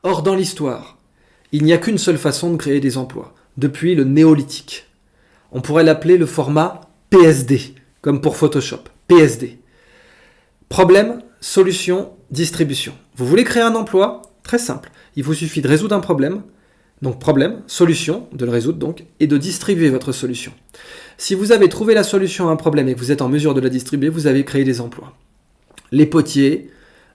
Or, dans l'histoire, il n'y a qu'une seule façon de créer des emplois, depuis le néolithique. On pourrait l'appeler le format PSD, comme pour Photoshop. PSD. Problème, solution, distribution. Vous voulez créer un emploi? Très simple. Il vous suffit de résoudre un problème. Donc problème, solution, de le résoudre donc, et de distribuer votre solution. Si vous avez trouvé la solution à un problème et que vous êtes en mesure de la distribuer, vous avez créé des emplois. Les potiers,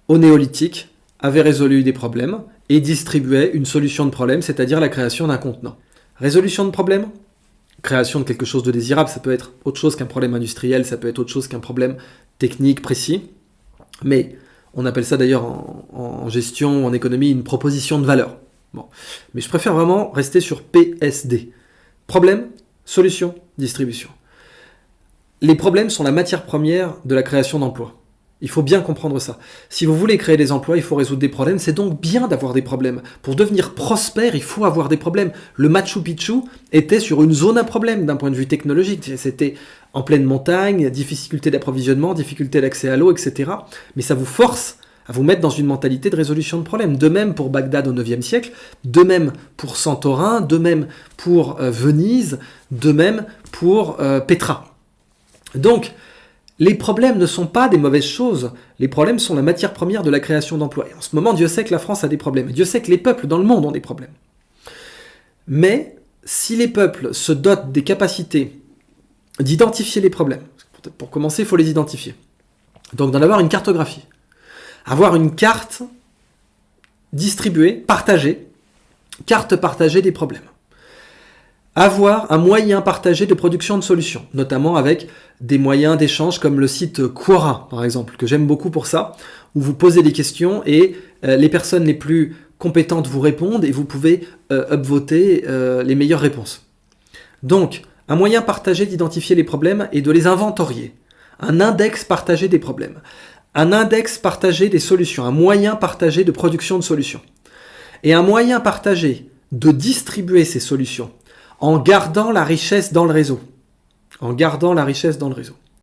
au néolithique, avaient résolu des problèmes et distribuaient une solution de problème, c'est-à-dire la création d'un contenant. Résolution de problème, création de quelque chose de désirable, ça peut être autre chose qu'un problème industriel, ça peut être autre chose qu'un problème technique précis, mais on appelle ça d'ailleurs en gestion, en économie, une proposition de valeur. Bon. Mais je préfère vraiment rester sur PSD. Problème, solution, distribution. Les problèmes sont la matière première de la création d'emplois. Il faut bien comprendre ça. Si vous voulez créer des emplois, il faut résoudre des problèmes. C'est donc bien d'avoir des problèmes. Pour devenir prospère, il faut avoir des problèmes. Le Machu Picchu était sur une zone à problème d'un point de vue technologique. C'était en pleine montagne, difficulté d'approvisionnement, difficulté d'accès à l'eau, etc. Mais ça vous force à vous mettre dans une mentalité de résolution de problèmes. De même pour Bagdad au IXe siècle, de même pour Santorin, de même pour Venise, de même pour Pétra. Donc, les problèmes ne sont pas des mauvaises choses. Les problèmes sont la matière première de la création d'emplois. Et en ce moment, Dieu sait que la France a des problèmes. Et Dieu sait que les peuples dans le monde ont des problèmes. Mais si les peuples se dotent des capacités d'identifier les problèmes, pour commencer, il faut les identifier. Donc d'en avoir une cartographie. Avoir une carte distribuée, partagée, carte partagée des problèmes. Avoir un moyen partagé de production de solutions, notamment avec des moyens d'échange comme le site Quora, par exemple, que j'aime beaucoup pour ça, où vous posez des questions et les personnes les plus compétentes vous répondent et vous pouvez upvoter les meilleures réponses. Donc, un moyen partagé d'identifier les problèmes et de les inventorier. Un index partagé des problèmes. Un index partagé des solutions. Un moyen partagé de production de solutions. Et un moyen partagé de distribuer ces solutions en gardant la richesse dans le réseau. En gardant la richesse dans le réseau.